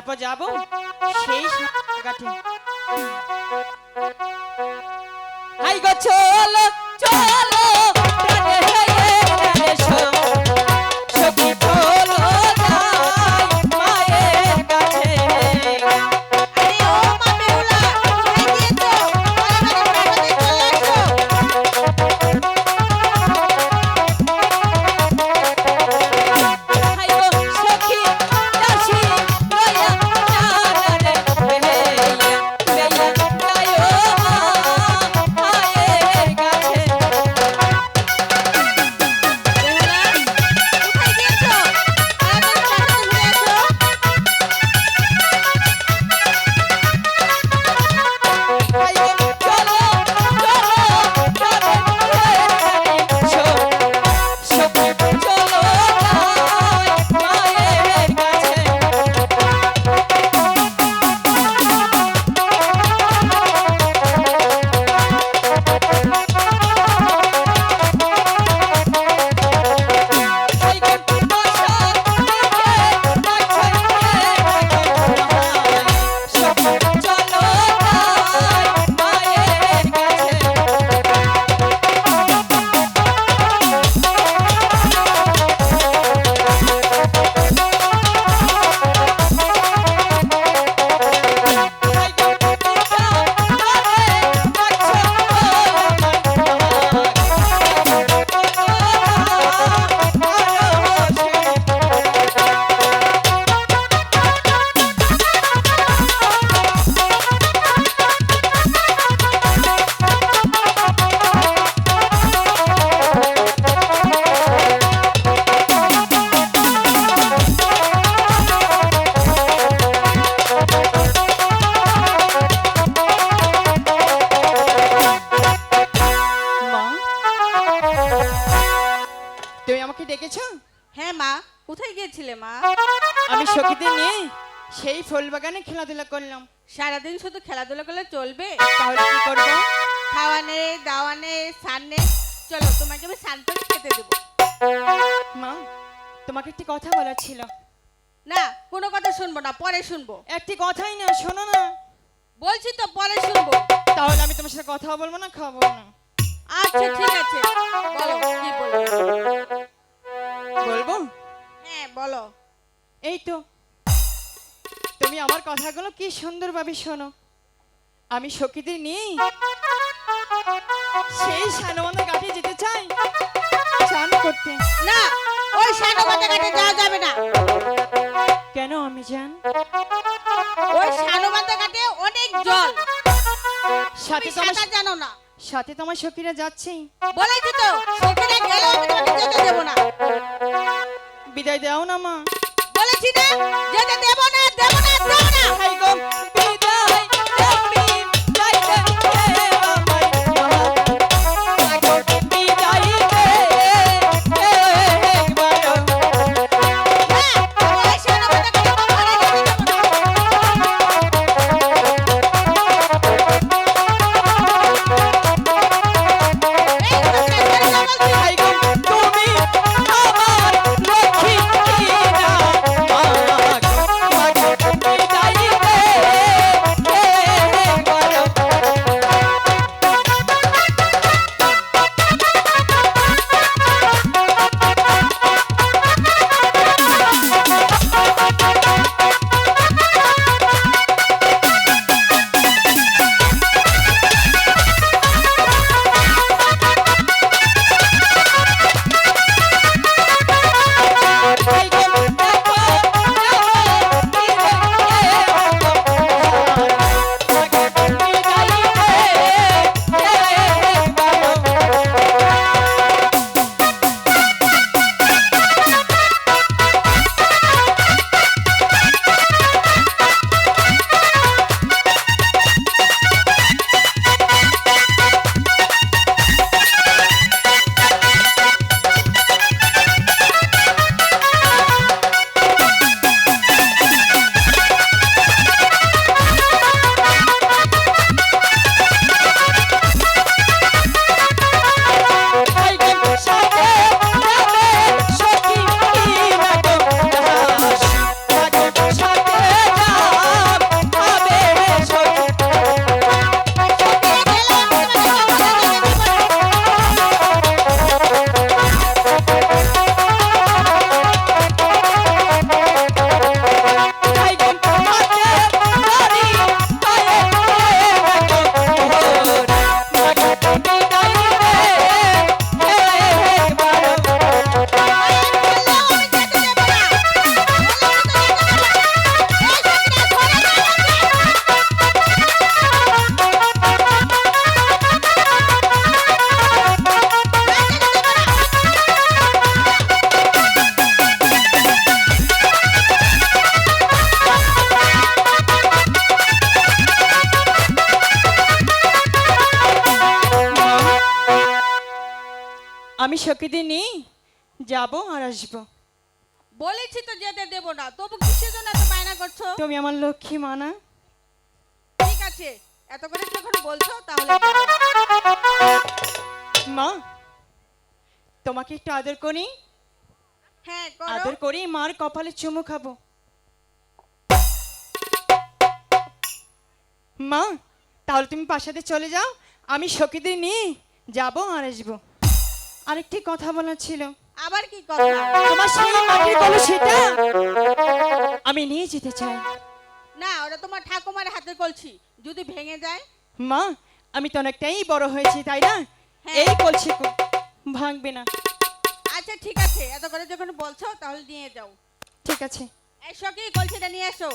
তারপর যাব সেই ঘাটে। হাই গো চলো চলো প্রাণে হয়ে এসো, সখী চলো যাই মায়ের কাছে। আরে ও মা বেহুলা, কোথায় গিয়েছো? তাড়াতাড়ি চলে আসো। হাই গো সখী দাসী লয়া জানারে বেয়া বেয়া গায়ো মায়ের কাছে। বেহুলা, কোথায় গিয়েছো? তাড়াতাড়ি ঘুরে আসো। হাই গো চলো চলো যাবে এসো, সখী চলো যাই মায়ের কাছে। হাই গো বর্ষার দিকে ডাকছে সখী চলো যাই মায়ের কাছে। হাই গো পিতা করে ডাকছে মা, তুমি আমাকে ডেকেছো? হ্যাঁ মা, কোথায় গিয়েছিলে মা? আমি সখীদের নিয়ে সেই ফুল বাগানে খেলাধুলা করলাম। সারাদিন শুধু খেলাধুলা করলে চলবে? তাহলে কি করবো? খাওয়া নেই, দাওয়া নেই, স্নান নেই। চলো তোমাকে আমি স্নান করে খেতে দেবো। মা, তোমাকে একটি কথা বলার ছিল। না, কোনো কথা শুনবো না, পরে শুনবো। একটি কথাই না, শোনো না। বলছি তো পরে শুনবো। তাহলে আমি তোমার সাথে কথা বলবো না, খাবো না। আচ্ছা ঠিক আছে, বলো কি বলবো। বলবো? হ্যাঁ বলো। এই তো, তুমি আমার কথাগুলো কি সুন্দরভাবে শোনো। আমি সখীদের নিয়ে সেই সানবন্ধা ঘাটে যেতে চাই চান করতে। না, ওই সানো মাথা ঘাটে যাওয়া যাবে না। কেন আমি জান? ওই সানো মাথা ঘাটে অনেক জল, সাথে তুমি তো আমার সাঁতার জানো না। সাথে তো আমার সখীরা যাচ্ছেই। বলেছি তো, সেখানে গেলেও আমি তোমাকে যেতে দেবো না। বিদায় দাও না মা। বলেছি না, যেতে দেবো না, দেবো না, দেবো না। হাই গো বিদায় দেবি যাইতে হে আমায় মা। হাই গো বিদায় দে একবার। হ্যাঁ, ওই সানো মাথা ঘাটে কখনো যেতে দেবো না। এই কথা ছেড়ে দাও বলছি। হাই গো তুমি আমার লক্ষ্মী কিনা মা গো, মা গো বিদায় দে আমি সখীদের নিয়ে যাবো আর আসবো। বলেছি তো যেতে দেবো না, তবু কিসের জন্য এত বায়না করছো? তুমি আমার লক্ষ্মী মা না? ঠিক আছে, এত করে যখন বলছো তাহলে যাও। মা, তোমাকে একটু আদর করি, হ্যাঁ করো। আদর করি মার কপালে চুমু খাবো। মা, তাহলে তুমি পাশাতে চলে যাও, আমি সখীদের নিয়ে যাবো আর আসবো। আরেকটি কথা বলার ছিল। আবার কি কথা? তোমার সেই মাটির কলসিটা আমি নিয়ে যেতে চাই। না, ওটা তোমার ঠাকুমার হাতে কলছি, যদি ভেঙে যায়? মা, আমি তো অনেকটাই বড় হয়েছি, তাই না? হ্যাঁ। এই কলসি ভাঙবে না। আচ্ছা ঠিক আছে, এত করে যখন বলছো তাহলে নিয়ে যাও। ঠিক আছে। এসো, কি কলসিটা নিয়ে এসো।